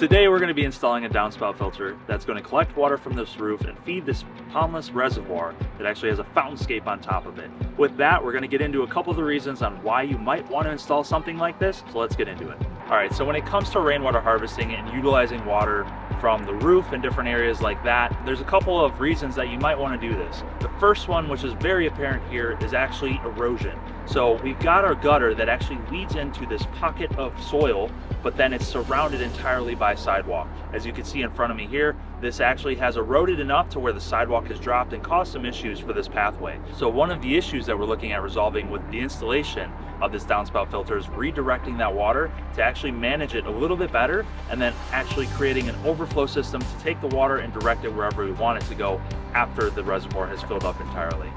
Today we're going to be installing a downspout filter that's going to collect water from this roof and feed this pondless reservoir that actually has a fountainscape on top of it. With that, we're going to get into a couple of the reasons on why you might want to install something like this, so let's get into it. Alright, so when it comes to rainwater harvesting and utilizing water from the roof and different areas like that, there's a couple of reasons that you might want to do this. The first one, which is very apparent here, is actually erosion. So we've got our gutter that actually leads into this pocket of soil, but then it's surrounded entirely by sidewalk. As you can see in front of me here, this actually has eroded enough to where the sidewalk has dropped and caused some issues for this pathway. So one of the issues that we're looking at resolving with the installation of this downspout filter is redirecting that water to actually manage it a little bit better, and then actually creating an overflow system to take the water and direct it wherever we want it to go after the reservoir has filled up entirely.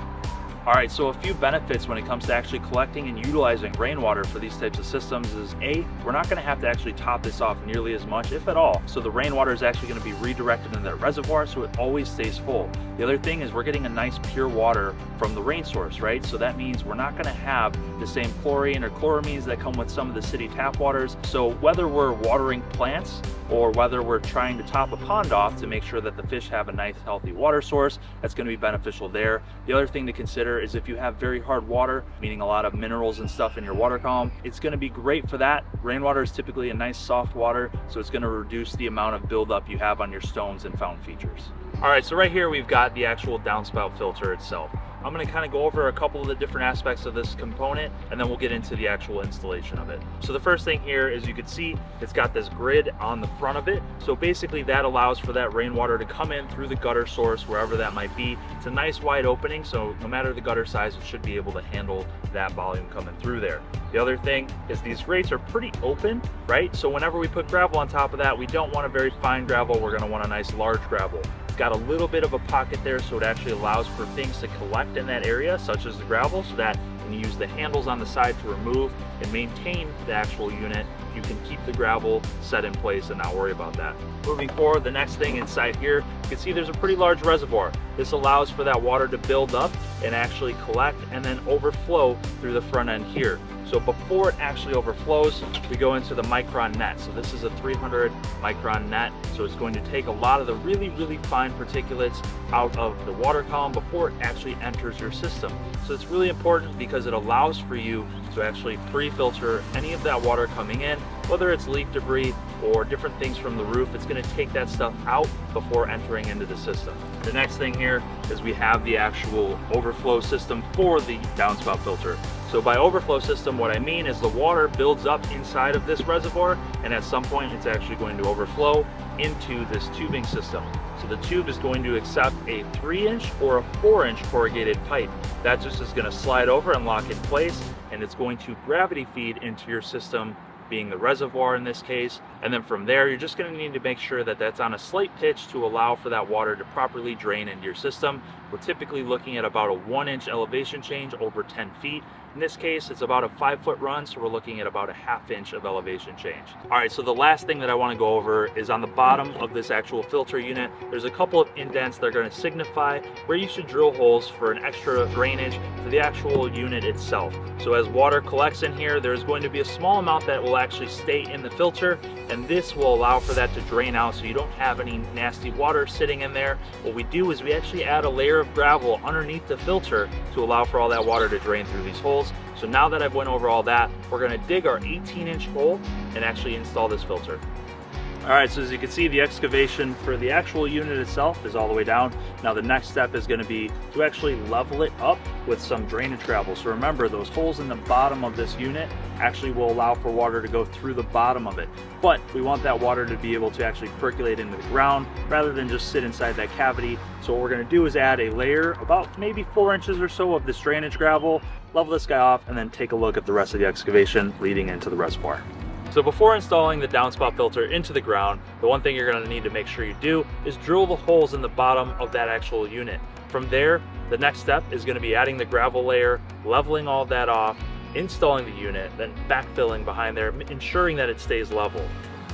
Alright, so a few benefits when it comes to actually collecting and utilizing rainwater for these types of systems is A, we're not going to have to actually top this off nearly as much, if at all. So the rainwater is actually going to be redirected into that reservoir so it always stays full. The other thing is we're getting a nice pure water from the rain source, right? So that means we're not going to have the same chlorine or chloramines that come with some of the city tap waters. So whether we're watering plants or whether we're trying to top a pond off to make sure that the fish have a nice healthy water source, that's going to be beneficial there. The other thing to consider is if you have very hard water, meaning a lot of minerals and stuff in your water column, it's going to be great for that. Rainwater is typically a nice soft water, so it's going to reduce the amount of buildup you have on your stones and fountain features. Alright, so right here we've got the actual downspout filter itself. I'm going to kind of go over a couple of the different aspects of this component, and then we'll get into the actual installation of it. So the first thing here, as you can see, it's got this grid on the front of it. So basically that allows for that rainwater to come in through the gutter source, wherever that might be. It's a nice wide opening, so no matter the gutter size, it should be able to handle that volume coming through there. The other thing is these grates are pretty open, right? So whenever we put gravel on top of that, we don't want a very fine gravel, we're going to want a nice large gravel. It's got a little bit of a pocket there, so it actually allows for things to collect in that area, such as the gravel, so that when you use the handles on the side to remove and maintain the actual unit, you can keep the gravel set in place and not worry about that. Moving forward, the next thing inside here, you can see there's a pretty large reservoir. This allows for that water to build up and actually collect and then overflow through the front end here. So before it actually overflows, we go into the micron net. So this is a 300 micron net. So it's going to take a lot of the really, really fine particulates out of the water column before it actually enters your system. So it's really important because it allows for you to actually pre-filter any of that water coming in, whether it's leaf debris or different things from the roof. It's going to take that stuff out before entering into the system. The next thing here is we have the actual overflow system for the downspout filter. So by overflow system, what I mean is the water builds up inside of this reservoir, and at some point it's actually going to overflow into this tubing system. So the tube is going to accept a 3-inch or a 4-inch corrugated pipe. That just is going to slide over and lock in place, and it's going to gravity feed into your system, being the reservoir in this case. And then from there, you're just going to need to make sure that that's on a slight pitch to allow for that water to properly drain into your system. We're typically looking at about a 1-inch elevation change over 10 feet. In this case, it's about a 5-foot run, so we're looking at about a 1/2 inch of elevation change. All right, so the last thing that I want to go over is on the bottom of this actual filter unit, there's a couple of indents that are going to signify where you should drill holes for an extra drainage for the actual unit itself. So as water collects in here, there's going to be a small amount that will actually stay in the filter, and this will allow for that to drain out so you don't have any nasty water sitting in there. What we do is we actually add a layer of gravel underneath the filter to allow for all that water to drain through these holes. So now that I've went over all that, we're going to dig our 18-inch hole and actually install this filter. Alright, so as you can see, the excavation for the actual unit itself is all the way down. Now the next step is going to be to actually level it up with some drainage gravel. So remember, those holes in the bottom of this unit actually will allow for water to go through the bottom of it. But we want that water to be able to actually percolate into the ground rather than just sit inside that cavity. So what we're going to do is add a layer, about maybe 4 inches or so of this drainage gravel, level this guy off, and then take a look at the rest of the excavation leading into the reservoir. So before installing the downspout filter into the ground, the one thing you're going to need to make sure you do is drill the holes in the bottom of that actual unit. From there, the next step is going to be adding the gravel layer, leveling all that off, installing the unit, then backfilling behind there, ensuring that it stays level.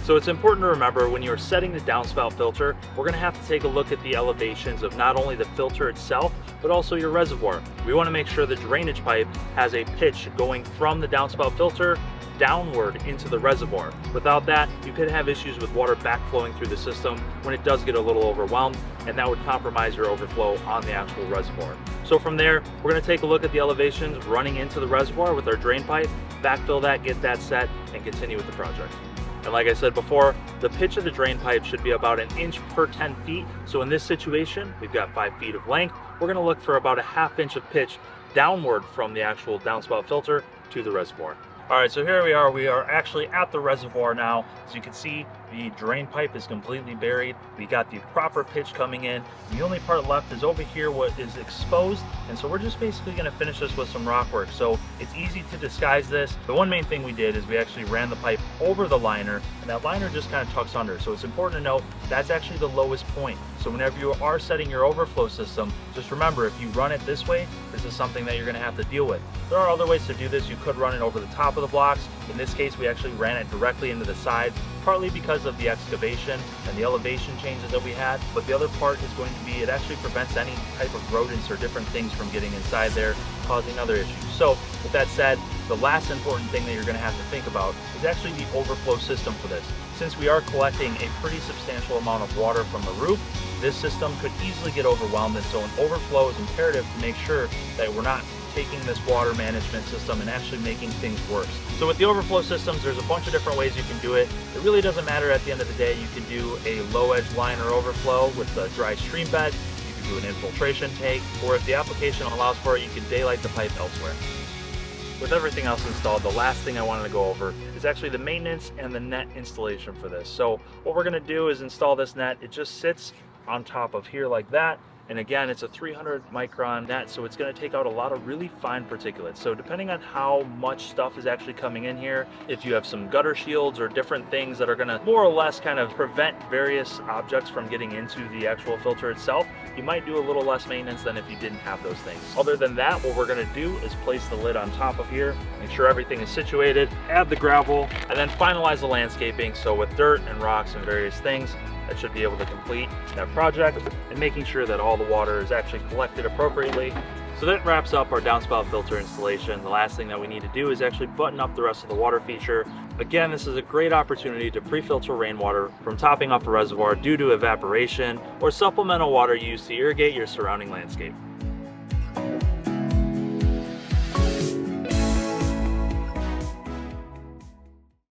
So So it's important to remember when you're setting the downspout filter, we're going to have to take a look at the elevations of not only the filter itself, but also your reservoir. We want to make sure the drainage pipe has a pitch going from the downspout filter downward into the reservoir. Without that, you could have issues with water backflowing through the system when it does get a little overwhelmed, and that would compromise your overflow on the actual reservoir. So from there, we're going to take a look at the elevations running into the reservoir with our drain pipe, backfill that, get that set, and continue with the project. And like I said before, the pitch of the drain pipe should be about 1 inch per 10 feet. So in this situation, we've got 5 feet of length. We're going to look for about 1/2 inch of pitch downward from the actual downspout filter to the reservoir. All right, so here we are. We are actually at the reservoir now. As you can see, the drain pipe is completely buried. We got the proper pitch coming in. The only part left is over here, what is exposed. And so we're just basically gonna finish this with some rock work. So it's easy to disguise this. The one main thing we did is we actually ran the pipe over the liner, and that liner just kind of tucks under. So it's important to note that's actually the lowest point. So whenever you are setting your overflow system, just remember, if you run it this way, this is something that you're gonna have to deal with. There are other ways to do this. You could run it over the top of the blocks. In this case, we actually ran it directly into the sides, partly because of the excavation and the elevation changes that we had. But the other part is going to be, it actually prevents any type of rodents or different things from getting inside there, causing other issues. So with that said, the last important thing that you're gonna have to think about is actually the overflow system for this. Since we are collecting a pretty substantial amount of water from the roof, this system could easily get overwhelmed, and so an overflow is imperative to make sure that we're not taking this water management system and actually making things worse. So with the overflow systems, there's a bunch of different ways you can do it. It really doesn't matter at the end of the day. You can do a low edge liner overflow with a dry stream bed. You can do an infiltration tank, or if the application allows for it, you can daylight the pipe elsewhere. With everything else installed, the last thing I wanted to go over is actually the maintenance and the net installation for this. So what we're gonna do is install this net. It just sits on top of here like that. And again, it's a 300 micron net, so it's gonna take out a lot of really fine particulates. So depending on how much stuff is actually coming in here, if you have some gutter shields or different things that are gonna more or less kind of prevent various objects from getting into the actual filter itself, you might do a little less maintenance than if you didn't have those things. Other than that, what we're gonna do is place the lid on top of here, make sure everything is situated, add the gravel, and then finalize the landscaping. So with dirt and rocks and various things, that should be able to complete that project, and making sure that all the water is actually collected appropriately. So that wraps up our downspout filter installation. The last thing that we need to do is actually button up the rest of the water feature. Again, this is a great opportunity to pre-filter rainwater from topping off a reservoir due to evaporation or supplemental water used to irrigate your surrounding landscape.